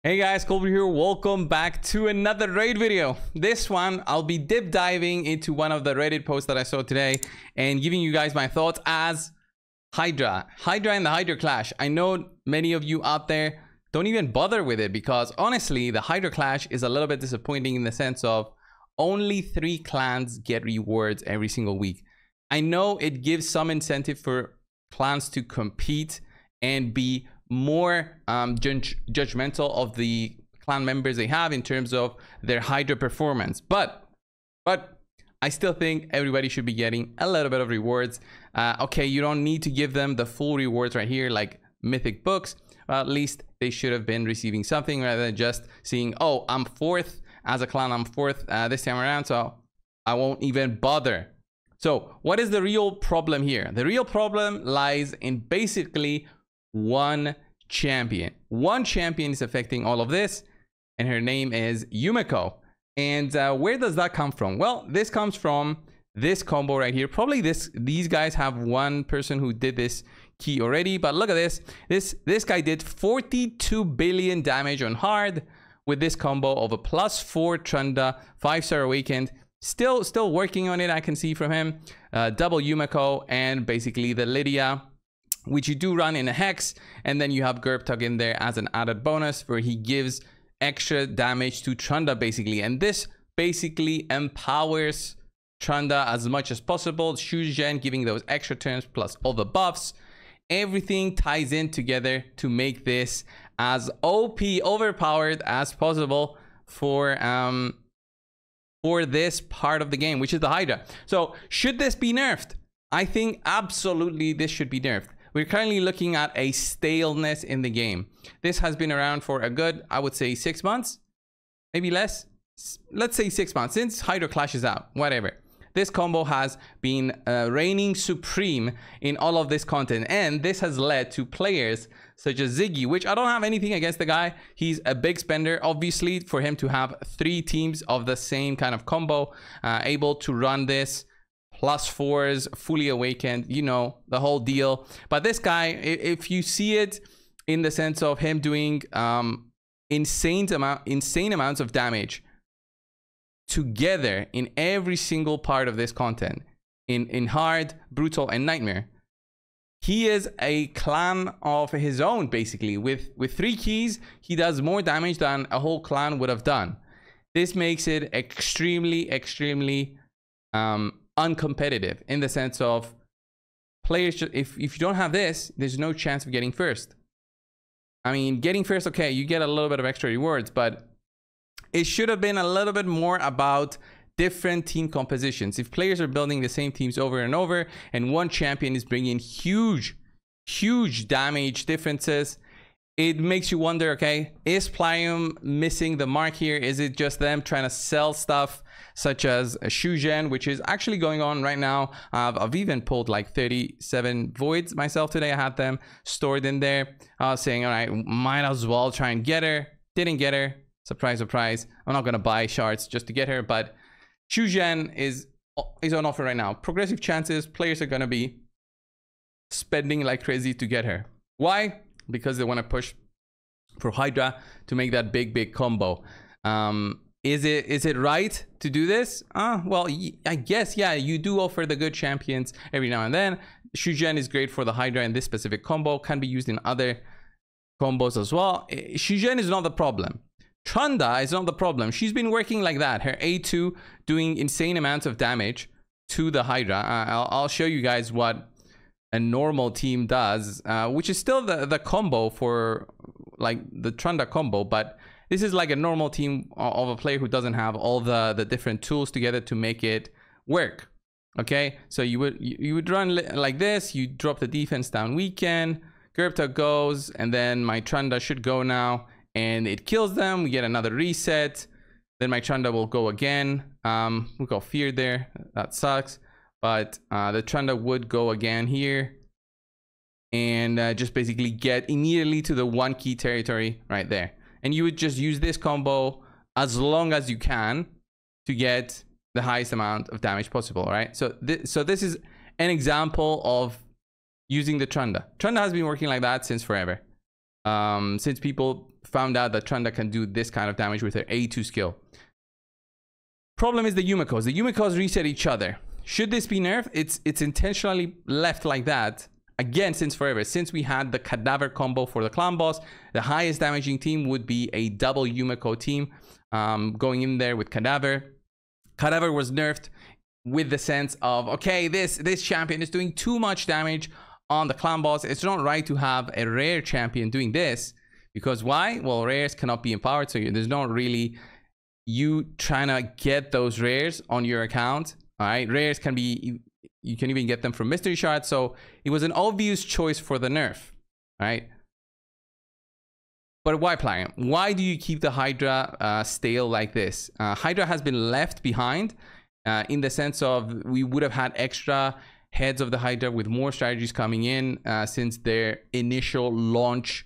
Hey guys, coldbrew here. Welcome back to another raid video. This one, I'll be deep diving into one of the Reddit posts that I saw today and giving you guys my thoughts as Hydra and the Hydra Clash. I know many of you out there don't even bother with it because honestly, the Hydra Clash is a little bit disappointing in the sense of only 3 clans get rewards every single week. I know it gives some incentive for clans to compete and be more judgmental of the clan members they have in terms of their Hydra performance, but I still think everybody should be getting a little bit of rewards. Okay, you don't need to give them the full rewards right here like mythic books, but at least they should have been receiving something rather than just seeing, oh, I'm 4th as a clan, I'm 4th this time around, so I won't even bother. So what is the real problem here? The real problem lies in basically one champion is affecting all of this, and her name is Yumiko. And where does that come from? Well, this comes from this combo right here. Probably these guys have one person who did this key already, but look at this. This guy did 42 billion damage on hard with this combo of a +4 Trunda, 5-star awakened. Still working on it, I can see from him. Double Yumiko and basically the Lydia, which you do run in a hex, and then you have Gerbtug in there as an added bonus where he gives extra damage to Trunda basically, and this basically empowers Trunda as much as possible. Shujen giving those extra turns plus all the buffs. Everything ties in together to make this as OP, overpowered as possible for this part of the game, which is the Hydra. So should this be nerfed? I think absolutely this should be nerfed. We're currently looking at a staleness in the game. This has been around for a good, I would say 6 months, maybe less. Let's say 6 months since Hydra Clash is out, whatever. This combo has been reigning supreme in all of this content, and this has led to players such as Ziggy, which I don't have anything against the guy. He's a big spender, obviously, for him to have 3 teams of the same kind of combo, able to run this. +4s, fully awakened, you know, the whole deal. But this guy, if you see it in the sense of him doing insane amounts of damage together in every single part of this content, in hard, brutal, and nightmare, he is a clan of his own basically. With 3 keys, he does more damage than a whole clan would have done. This makes it extremely uncompetitive in the sense of players, if you don't have this, there's no chance of getting first. I mean, getting first, okay, you get a little bit of extra rewards, but it should have been a little bit more about different team compositions. If players are building the same teams over and over and one champion is bringing huge damage differences, it makes you wonder, okay, is Plium missing the mark here? Is it just them trying to sell stuff such as Shujen, which is actually going on right now? I've even pulled like 37 voids myself today. I had them stored in there. I was saying, all right, might as well try and get her. Didn't get her. Surprise, surprise. I'm not going to buy shards just to get her, but Shujen is on offer right now. Progressive chances, players are going to be spending like crazy to get her. Why? Because they want to push for Hydra to make that big combo. Is it right to do this? Well, I guess, yeah, you do offer the good champions every now and then. Shujen is great for the Hydra, and this specific combo can be used in other combos as well. Shujen is not the problem. Trunda is not the problem. She's been working like that. Her A2 doing insane amounts of damage to the Hydra. I'll show you guys what a normal team does, which is still the combo for like the Trunda combo, but this is like a normal team of a player who doesn't have all the different tools together to make it work. Okay, so you would run like this. You drop the defense down weekend, Gerbtug goes, and then my Trunda should go now, and it kills them. We get another reset, then my Trunda will go again. We got fear there, that sucks. But the Trunda would go again here and just basically get immediately to the 1 key territory right there. And you would just use this combo as long as you can to get the highest amount of damage possible, right? So this is an example of using the Trunda. Trunda has been working like that since forever. since people found out that Trunda can do this kind of damage with her A2 skill. Problem is the Yumikos. The Yumikos reset each other. Should this be nerfed? It's intentionally left like that. Again, since forever. Since we had the Cadaver combo for the clan boss, the highest damaging team would be a double Yumiko team going in there with Cadaver. Cadaver was nerfed with the sense of, okay, this champion is doing too much damage on the clan boss. It's not right to have a rare champion doing this. Because why? Well, rares cannot be empowered, so there's not really you trying to get those rares on your account. All right, rares can be, you can even get them from mystery shards, so it was an obvious choice for the nerf. All right, but why Plarium? Why do you keep the Hydra stale like this? Hydra has been left behind in the sense of we would have had extra heads of the Hydra with more strategies coming in since their initial launch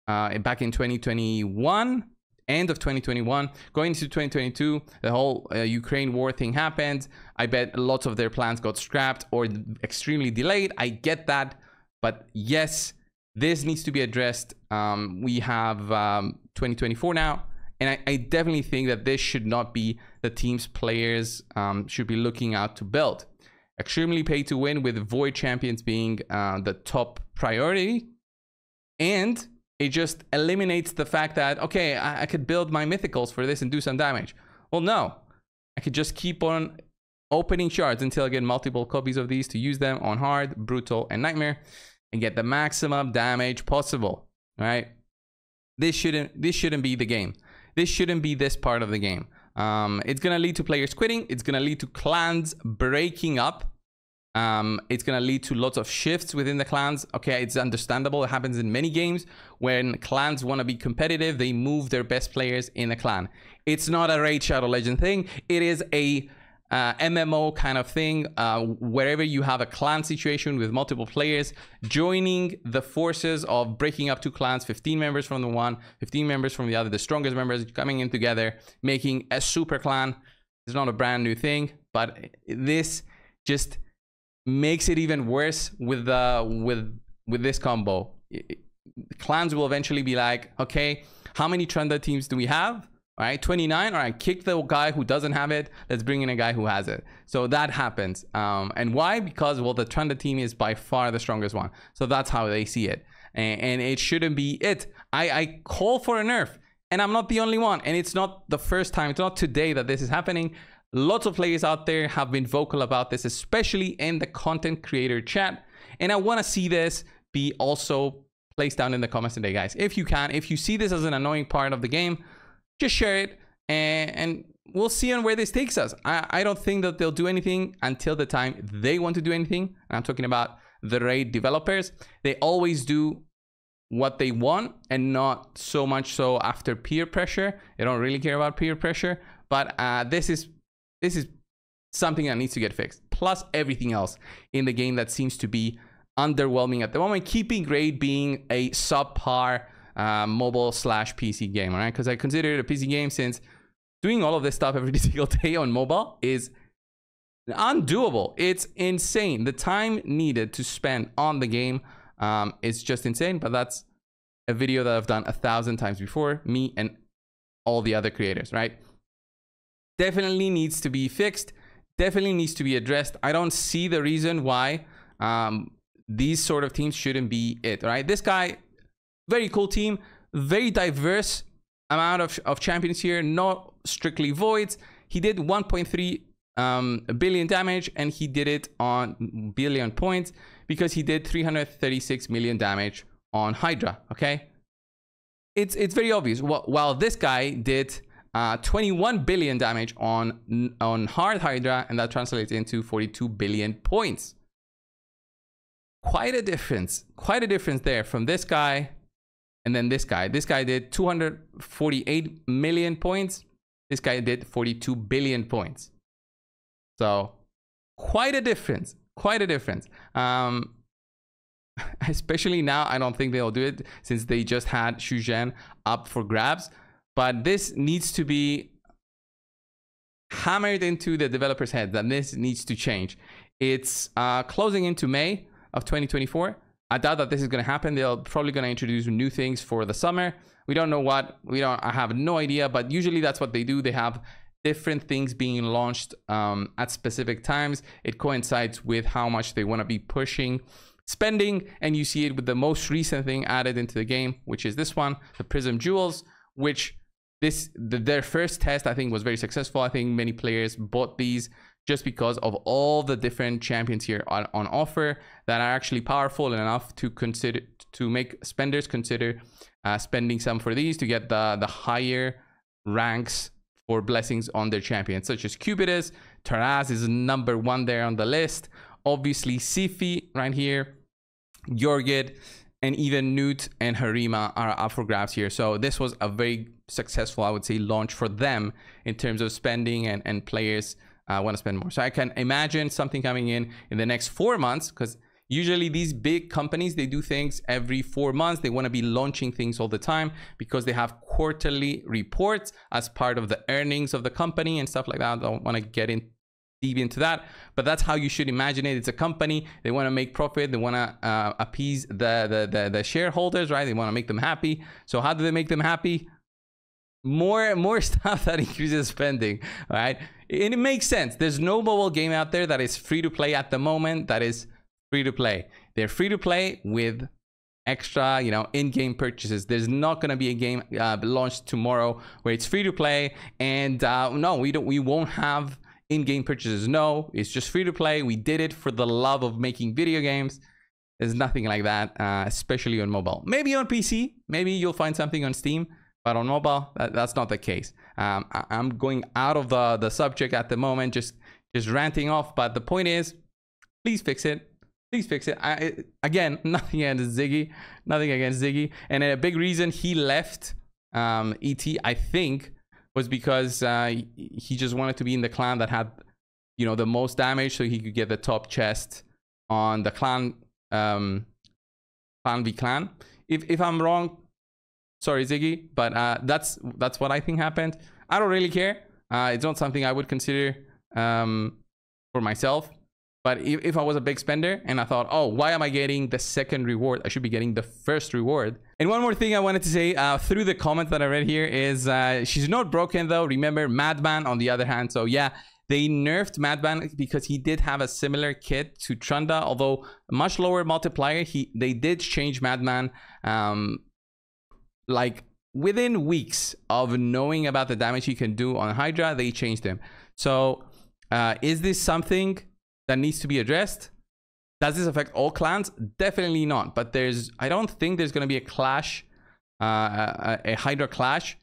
back in 2021, end of 2021, going into 2022, the whole Ukraine war thing happened. I bet lots of their plans got scrapped or extremely delayed. I get that, but yes, this needs to be addressed. We have 2024 now, and I definitely think that this should not be the teams players should be looking out to build. Extremely pay to win, with Void champions being the top priority, and it just eliminates the fact that, okay, I could build my mythicals for this and do some damage. Well, no, I could just keep on opening shards until I get multiple copies of these to use them on hard, brutal, and nightmare, and get the maximum damage possible. Right? This shouldn't be the game. This shouldn't be this part of the game. It's gonna lead to players quitting. It's gonna lead to clans breaking up. It's gonna lead to lots of shifts within the clans. Okay, it's understandable. It happens in many games when clans want to be competitive. They move their best players in a clan. It's not a Raid Shadow Legend thing. It is a MMO kind of thing. Wherever you have a clan situation with multiple players joining the forces of breaking up two clans, 15 members from the one, 15 members from the other, the strongest members coming in together, making a super clan. It's not a brand new thing, but this just makes it even worse with this combo. Clans will eventually be like, okay, how many Trunda teams do we have? All right, 29. All right, kick the guy who doesn't have it. Let's bring in a guy who has it. So that happens. And why? Because, well, the Trunda team is by far the strongest one. So that's how they see it. And it shouldn't be it. I call for a nerf, and I'm not the only one. And it's not the first time. It's not today that this is happening. Lots of players out there have been vocal about this, especially in the content creator chat. And I want to see this be also placed down in the comments today, guys. If you can, if you see this as an annoying part of the game, just share it, and we'll see on where this takes us. I don't think that they'll do anything until the time they want to do anything. I'm talking about the Raid developers. They always do what they want, and not so much so after peer pressure. They don't really care about peer pressure, but this is something that needs to get fixed. Plus everything else in the game that seems to be underwhelming at the moment, keeping Raid being a subpar mobile / PC game, right? Because I consider it a PC game, since doing all of this stuff every single day on mobile is undoable. It's insane. The time needed to spend on the game is just insane. But that's a video that I've done 1,000 times before, me and all the other creators, right? Definitely needs to be fixed, definitely needs to be addressed. I don't see the reason why these sort of teams shouldn't be it, right? This guy, very cool team, very diverse amount of champions here, not strictly voids. He did 1.3 billion damage, and he did it on billion points because he did 336 million damage on Hydra, okay? It's very obvious. While this guy did 21 billion damage on hard Hydra, and that translates into 42 billion points. Quite a difference there from this guy and then this guy. This guy did 248 million points. This guy did 42 billion points. So quite a difference, especially now. I don't think they'll do it since they just had Shuzhen up for grabs. But this needs to be hammered into the developers' heads that this needs to change. It's closing into May of 2024. I doubt that this is going to happen. They're probably going to introduce new things for the summer. We don't know what. I have no idea, but usually that's what they do. They have different things being launched at specific times. It coincides with how much they want to be pushing spending, and you see it with the most recent thing added into the game, which is this one, the Prism Jewels, which their first test I think was very successful. I think many players bought these just because of all the different champions here on offer that are actually powerful enough to make spenders consider spending some for these to get the higher ranks for blessings on their champions, such as Cubitus. Taraz is number 1 there on the list. Obviously Sifi right here, Yorgid, and even Newt and Harima are up for grabs here. So this was a very successful, I would say, launch for them in terms of spending, and players want to spend more. So I can imagine something coming in the next 4 months, because usually these big companies, they do things every 4 months. They want to be launching things all the time because they have quarterly reports as part of the earnings of the company and stuff like that. I don't want to get in deep into that, but that's how you should imagine it. It's a company. They want to make profit. They want to appease the shareholders, right? They want to make them happy. So how do they make them happy? More stuff that increases spending, right? And it makes sense. There's no mobile game out there that is free to play at the moment that is free to play. They're free to play with extra, in-game purchases. There's not going to be a game launched tomorrow where it's free to play, and no, we won't have in-game purchases. No, it's just free to play. We did it for the love of making video games. There's nothing like that, especially on mobile. Maybe on PC, maybe you'll find something on Steam, but on mobile, that's not the case. I'm going out of the subject at the moment, just ranting off. But the point is, please fix it. Please fix it. Again, nothing against Ziggy. And a big reason he left ET, I think, was because he just wanted to be in the clan that had, the most damage, so he could get the top chest on the clan v clan. If I'm wrong, sorry Ziggy, but that's what I think happened. I don't really care. It's not something I would consider for myself. But if I was a big spender and I thought, oh, why am I getting the second reward? I should be getting the first reward. And one more thing I wanted to say through the comments that I read here is she's not broken though. Remember Madman on the other hand. So yeah, they nerfed Madman because he did have a similar kit to Trunda, although much lower multiplier. They did change Madman like within weeks of knowing about the damage he can do on Hydra. They changed him. So is this something that needs to be addressed? Does this affect all clans? Definitely not. But I don't think there's going to be a clash, a Hydra clash,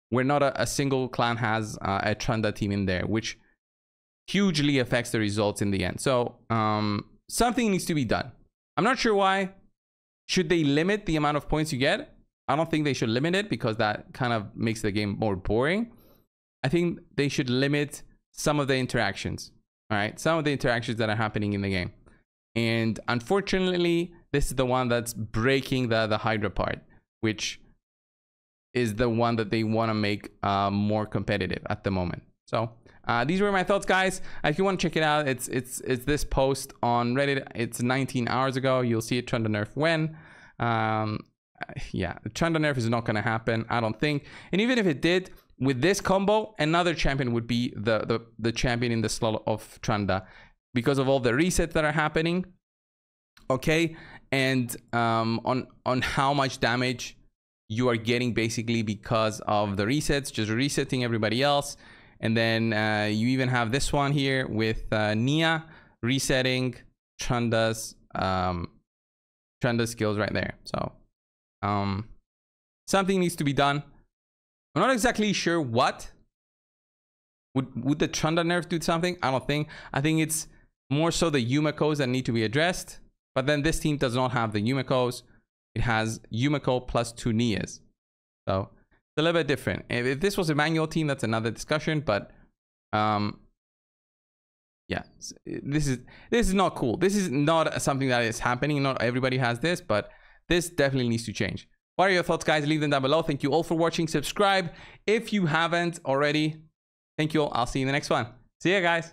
where not a single clan has a Trunda team in there, which hugely affects the results in the end. So something needs to be done. I'm not sure why. Should they limit the amount of points you get? I don't think they should limit it because that kind of makes the game more boring. I think they should limit some of the interactions. All right, some of the interactions that are happening in the game. And unfortunately, this is the one that's breaking the Hydra part, which is the one that they want to make more competitive at the moment. So these were my thoughts, guys. If you want to check it out, it's this post on Reddit. It's 19 hours ago. You'll see it. Trunda nerf when. Yeah, Trunda nerf is not going to happen, I don't think. And even if it did, with this combo, another champion would be the champion in the slot of Trunda because of all the resets that are happening. Okay, and on how much damage you are getting basically because of the resets, just resetting everybody else. And then you even have this one here with Nia resetting Trunda's skills right there. So something needs to be done. I'm not exactly sure what. Would the Trunda nerf do something? I don't think. I think it's more so the Yumikos that need to be addressed. But then this team does not have the Yumikos. It has Yumiko plus 2 Nias. So it's a little bit different. If this was a manual team, that's another discussion. But yeah, this is not cool. This is not something that is happening. Not everybody has this, but this definitely needs to change. What are your thoughts, guys? Leave them down below. Thank you all for watching. Subscribe if you haven't already. Thank you all. I'll see you in the next one. See ya, guys.